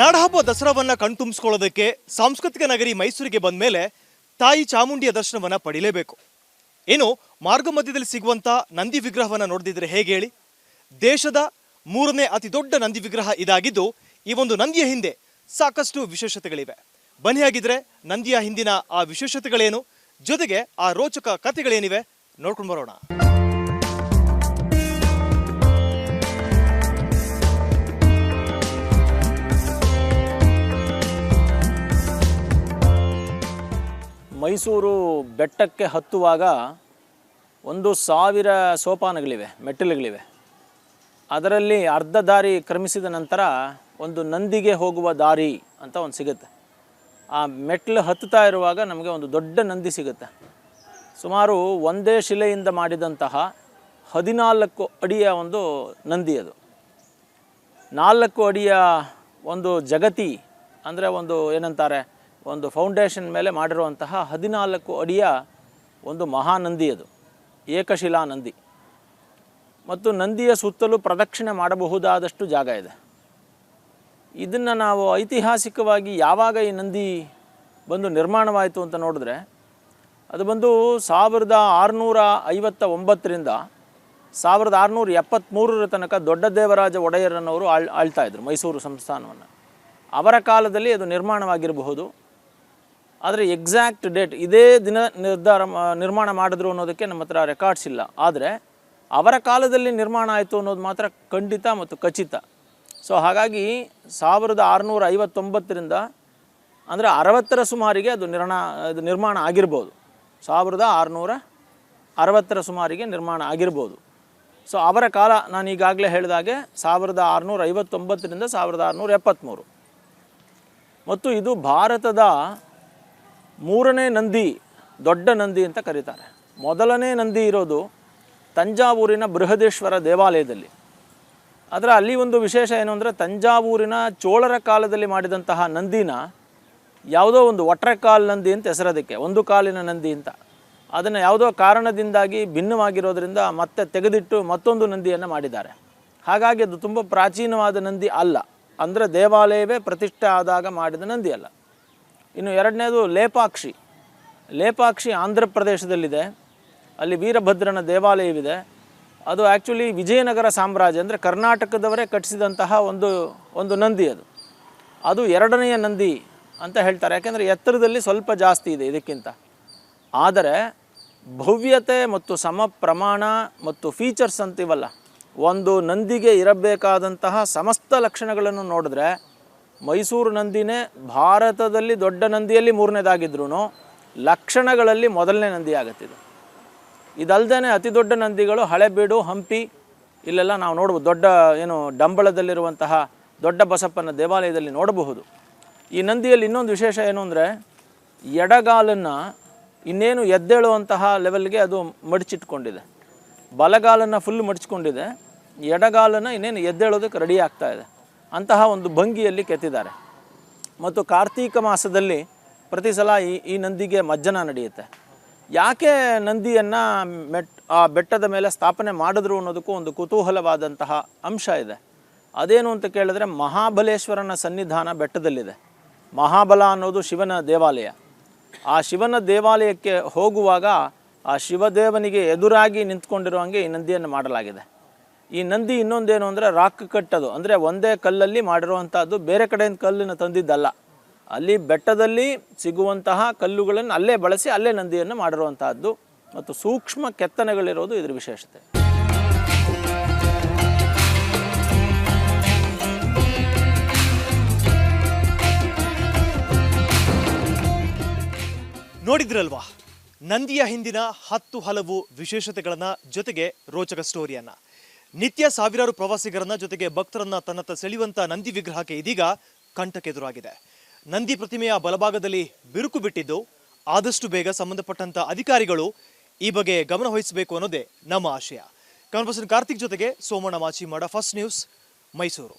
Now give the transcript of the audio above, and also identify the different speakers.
Speaker 1: ನಾಡಹಬ್ಬ ದಸರಾವನ್ನ ಕಣ್ತುಂಬಿಸ್ಕೊಳ್ಳೋದಕ್ಕೆ ಸಾಂಸ್ಕೃತಿಕ ನಗರಿ ಮೈಸೂರಿಗೆ ಬಂದ ಮೇಲೆ ತಾಯಿ ಚಾಮುಂಡಿಯ ದರ್ಶನವನ್ನ ಪಡಿಲೇಬೇಕು. ಏನು ಮಾರ್ಗ ಮಧ್ಯದಲ್ಲಿ ಸಿಗುವಂತ ನಂದಿ ವಿಗ್ರಹವನ್ನ ನೋಡಿದ್ರೆ ಹೇಗೆ ಹೇಳಿ? ದೇಶದ 3ನೇ ಅತಿ ದೊಡ್ಡ ನಂದಿ ವಿಗ್ರಹ ಇದಾಗಿದ್ದು, ಈ ಒಂದು ನಂದಿಯ ಹಿಂದೆ ಸಾಕಷ್ಟು ವಿಶೇಷತೆಗಳಿವೆ. ಬನ್ನಿ ಹಾಗಿದ್ರೆ ನಂದಿಯ ಹಿಂದಿನ ಆ ವಿಶೇಷತೆಗಳೇನು, ಜೊತೆಗೆ ಆ ರೋಚಕ ಕಥೆಗಳೇನಿವೆ ನೋಡ್ಕೊಂಡು ಬರೋಣ.
Speaker 2: ಮೈಸೂರು ಬೆಟ್ಟಕ್ಕೆ ಹತ್ತುವಾಗ 1,000 ಸೋಪಾನಗಳಿವೆ, ಮೆಟ್ಟಿಲುಗಳಿವೆ. ಅದರಲ್ಲಿ ಅರ್ಧ ದಾರಿ ಕ್ರಮಿಸಿದ ನಂತರ ಒಂದು ನಂದಿಗೆ ಹೋಗುವ ದಾರಿ ಅಂತ ಒಂದು ಸಿಗುತ್ತೆ. ಆ ಮೆಟ್ಟಿಲು ಹತ್ತುತ್ತಾ ಇರುವಾಗ ನಮಗೆ ಒಂದು ದೊಡ್ಡ ನಂದಿ ಸಿಗುತ್ತೆ. ಸುಮಾರು ಒಂದೇ ಶಿಲೆಯಿಂದ ಮಾಡಿದಂತಹ 14 ಅಡಿಯ ಒಂದು ನಂದಿ. ಅದು 4 ಅಡಿಯ ಒಂದು ಜಗತಿ ಅಂದರೆ ಒಂದು ಏನಂತಾರೆ, ಒಂದು ಫೌಂಡೇಶನ್ ಮೇಲೆ ಮಾಡಿರುವಂತಹ 14 ಅಡಿಯ ಒಂದು ಮಹಾನಂದಿ. ಅದು ಏಕಶಿಲಾ ನಂದಿ. ಮತ್ತು ನಂದಿಯ ಸುತ್ತಲೂ ಪ್ರದಕ್ಷಿಣೆ ಮಾಡಬಹುದಾದಷ್ಟು ಜಾಗ ಇದೆ. ಇದನ್ನು ನಾವು ಐತಿಹಾಸಿಕವಾಗಿ ಯಾವಾಗ ಈ ನಂದಿ ಬಂದು ನಿರ್ಮಾಣವಾಯಿತು ಅಂತ ನೋಡಿದ್ರೆ, ಅದು ಬಂದು 1659ರಿಂದ 1673 ತನಕ ದೊಡ್ಡ ದೇವರಾಜ ಒಡೆಯರನವರು ಆಳ್ತಾಯಿದ್ರು ಮೈಸೂರು ಸಂಸ್ಥಾನವನ್ನು. ಅವರ ಕಾಲದಲ್ಲಿ ಅದು ನಿರ್ಮಾಣವಾಗಿರಬಹುದು. ಆದರೆ ಎಕ್ಸಾಕ್ಟ್ ಡೇಟ್ ಇದೇ ದಿನ ನಿರ್ಮಾಣ ಮಾಡಿದ್ರು ಅನ್ನೋದಕ್ಕೆ ನಮ್ಮ ಹತ್ರ ರೆಕಾರ್ಡ್ಸ್ ಇಲ್ಲ. ಆದರೆ ಅವರ ಕಾಲದಲ್ಲಿ ನಿರ್ಮಾಣ ಆಯಿತು ಅನ್ನೋದು ಮಾತ್ರ ಖಂಡಿತ ಮತ್ತು ಖಚಿತ. ಸೊ ಹಾಗಾಗಿ 1659ರಿಂದ ಅಂದರೆ 60ರ ಸುಮಾರಿಗೆ ಅದು ನಿರ್ಮಾಣ ಆಗಿರ್ಬೋದು. 1660ರ ಸುಮಾರಿಗೆ ನಿರ್ಮಾಣ ಆಗಿರ್ಬೋದು. ಸೊ ಅವರ ಕಾಲ ನಾನು ಈಗಾಗಲೇ ಹೇಳಿದಾಗೆ 1659ರಿಂದ 1673. ಮತ್ತು ಇದು ಭಾರತದ 3ನೇ ನಂದಿ, ದೊಡ್ಡ ನಂದಿ ಅಂತ ಕರೀತಾರೆ. ಮೊದಲನೇ ನಂದಿ ಇರೋದು ತಂಜಾವೂರಿನ ಬೃಹದೇಶ್ವರ ದೇವಾಲಯದಲ್ಲಿ. ಆದರೆ ಅಲ್ಲಿ ಒಂದು ವಿಶೇಷ ಏನು ಅಂದರೆ, ತಂಜಾವೂರಿನ ಚೋಳರ ಕಾಲದಲ್ಲಿ ಮಾಡಿದಂತಹ ನಂದಿನ ಯಾವುದೋ ಒಂದು ಒಟ್ರೆಕಾಲ್ ನಂದಿ ಅಂತ ಹೆಸರೋದಕ್ಕೆ, ಒಂದು ಕಾಲಿನ ನಂದಿ ಅಂತ, ಅದನ್ನು ಯಾವುದೋ ಕಾರಣದಿಂದಾಗಿ ಭಿನ್ನವಾಗಿರೋದ್ರಿಂದ ಮತ್ತೆ ತೆಗೆದಿಟ್ಟು ಮತ್ತೊಂದು ನಂದಿಯನ್ನು ಮಾಡಿದ್ದಾರೆ. ಹಾಗಾಗಿ ಅದು ತುಂಬ ಪ್ರಾಚೀನವಾದ ನಂದಿ ಅಲ್ಲ, ಅಂದರೆ ದೇವಾಲಯವೇ ಪ್ರತಿಷ್ಠೆ ಆದಾಗ ಮಾಡಿದ ನಂದಿ ಅಲ್ಲ. ಇನ್ನು ಎರಡನೇದು ಲೇಪಾಕ್ಷಿ ಆಂಧ್ರ ಪ್ರದೇಶದಲ್ಲಿದೆ. ಅಲ್ಲಿ ವೀರಭದ್ರನ ದೇವಾಲಯವಿದೆ. ಅದು ಆ್ಯಕ್ಚುಲಿ ವಿಜಯನಗರ ಸಾಮ್ರಾಜ್ಯ ಅಂದರೆ ಕರ್ನಾಟಕದವರೇ ಕಟ್ಟಿಸಿದಂತಹ ಒಂದು ನಂದಿ. ಅದು 2ನೆಯ ನಂದಿ ಅಂತ ಹೇಳ್ತಾರೆ, ಯಾಕೆಂದರೆ ಎತ್ತರದಲ್ಲಿ ಸ್ವಲ್ಪ ಜಾಸ್ತಿ ಇದೆ ಇದಕ್ಕಿಂತ. ಆದರೆ ಭವ್ಯತೆ ಮತ್ತು ಸಮ ಪ್ರಮಾಣ ಮತ್ತು ಫೀಚರ್ಸ್ ಅಂತೀವಲ್ಲ, ಒಂದು ನಂದಿಗೆ ಇರಬೇಕಾದಂತಹ ಸಮಸ್ತ ಲಕ್ಷಣಗಳನ್ನು ನೋಡಿದ್ರೆ ಮೈಸೂರು ನಂದಿನೇ ಭಾರತದಲ್ಲಿ ದೊಡ್ಡ ನಂದಿಯಲ್ಲಿ 3ನೇದಾಗಿದ್ರೂ ಲಕ್ಷಣಗಳಲ್ಲಿ ಮೊದಲನೇ ನಂದಿ ಆಗುತ್ತಿದೆ. ಇದಲ್ಲದೆ ಅತಿ ದೊಡ್ಡ ನಂದಿಗಳು ಹಳೆಬೀಡು, ಹಂಪಿ, ಇಲ್ಲೆಲ್ಲ ನಾವು ನೋಡ್ಬೋದು. ದೊಡ್ಡ ಡಂಬಳದಲ್ಲಿರುವಂತಹ ದೊಡ್ಡ ಬಸಪ್ಪನ ದೇವಾಲಯದಲ್ಲಿ ನೋಡಬಹುದು. ಈ ನಂದಿಯಲ್ಲಿ ಇನ್ನೊಂದು ವಿಶೇಷ ಏನು ಅಂದರೆ, ಎಡಗಾಲನ್ನು ಇನ್ನೇನು ಎದ್ದೇಳುವಂತಹ ಲೆವೆಲ್ಗೆ ಅದು ಮಡಚಿಟ್ಕೊಂಡಿದೆ. ಬಲಗಾಲನ್ನು ಫುಲ್ ಮಡಚಿಕೊಂಡಿದೆ, ಎಡಗಾಲನ್ನು ಇನ್ನೇನು ಎದ್ದೇಳೋದಕ್ಕೆ ರೆಡಿ ಆಗ್ತಾ ಇದೆ. ಅಂತಹ ಒಂದು ಭಂಗಿಯಲ್ಲಿ ಕೆತ್ತಿದ್ದಾರೆ. ಮತ್ತು ಕಾರ್ತೀಕ ಮಾಸದಲ್ಲಿ ಪ್ರತಿ ಸಲ ಈ ನಂದಿಗೆ ಮಜ್ಜನ ನಡೆಯುತ್ತೆ. ಯಾಕೆ ನಂದಿಯನ್ನು ಆ ಬೆಟ್ಟದ ಮೇಲೆ ಸ್ಥಾಪನೆ ಮಾಡಿದ್ರು ಅನ್ನೋದಕ್ಕೂ ಒಂದು ಕುತೂಹಲವಾದಂತಹ ಅಂಶ ಇದೆ. ಅದೇನು ಅಂತ ಕೇಳಿದ್ರೆ, ಮಹಾಬಲೇಶ್ವರನ ಸನ್ನಿಧಾನ ಬೆಟ್ಟದಲ್ಲಿದೆ. ಮಹಾಬಲ ಅನ್ನೋದು ಶಿವನ ದೇವಾಲಯ. ಆ ಶಿವನ ದೇವಾಲಯಕ್ಕೆ ಹೋಗುವಾಗ ಆ ಶಿವದೇವನಿಗೆ ಎದುರಾಗಿ ನಿಂತ್ಕೊಂಡಿರೋ ಹಾಗೆ ಈ ನಂದಿಯನ್ನು ಮಾಡಲಾಗಿದೆ. ಈ ನಂದಿ ಇನ್ನೊಂದೇನು ಅಂದರೆ ರಾಕ್ ಕಟ್ಟದು, ಅಂದರೆ ಒಂದೇ ಕಲ್ಲಲ್ಲಿ ಮಾಡಿರುವಂಥದ್ದು, ಬೇರೆ ಕಡೆಯಿಂದ ಕಲ್ಲನ್ನು ತಂದಿದ್ದಲ್ಲ. ಅಲ್ಲಿ ಬೆಟ್ಟದಲ್ಲಿ ಸಿಗುವಂತಹ ಕಲ್ಲುಗಳನ್ನು ಅಲ್ಲೇ ಬಳಸಿ ಅಲ್ಲೇ ನಂದಿಯನ್ನು ಮಾಡಿರುವಂತಹದ್ದು. ಮತ್ತು ಸೂಕ್ಷ್ಮ ಕೆತ್ತನೆಗಳಿರೋದು ಇದರ ವಿಶೇಷತೆ.
Speaker 1: ನೋಡಿದ್ರಲ್ವಾ ನಂದಿಯ ಹಿಂದಿನ 10 ಹಲವು ವಿಶೇಷತೆಗಳನ್ನ, ಜೊತೆಗೆ ರೋಚಕ ಸ್ಟೋರಿಯನ್ನ. ನಿತ್ಯ ಸಾವಿರಾರು ಪ್ರವಾಸಿಗರನ್ನ ಜೊತೆಗೆ ಭಕ್ತರನ್ನ ತನ್ನತ್ತ ಸೆಳೆಯುವಂತ ನಂದಿ ವಿಗ್ರಹಕ್ಕೆ ಇದೀಗ ಕಂಟಕೆದುರಾಗಿದೆ. ನಂದಿ ಪ್ರತಿಮೆಯ ಬಲಭಾಗದಲ್ಲಿ ಬಿರುಕು ಬಿಟ್ಟಿದ್ದು, ಆದಷ್ಟು ಬೇಗ ಸಂಬಂಧಪಟ್ಟಂತ ಅಧಿಕಾರಿಗಳು ಈ ಬಗ್ಗೆ ಗಮನ ವಹಿಸಬೇಕು ಅನ್ನೋದೇ ನಮ್ಮ ಆಶಯ. ಕಮಲ್ ಪರ್ಸನ್ ಕಾರ್ತಿಕ್ ಜೊತೆಗೆ ಸೋಮಣ್ಣ ಮಾಚಿಮಾಡ, ಫಸ್ಟ್ ನ್ಯೂಸ್, ಮೈಸೂರು.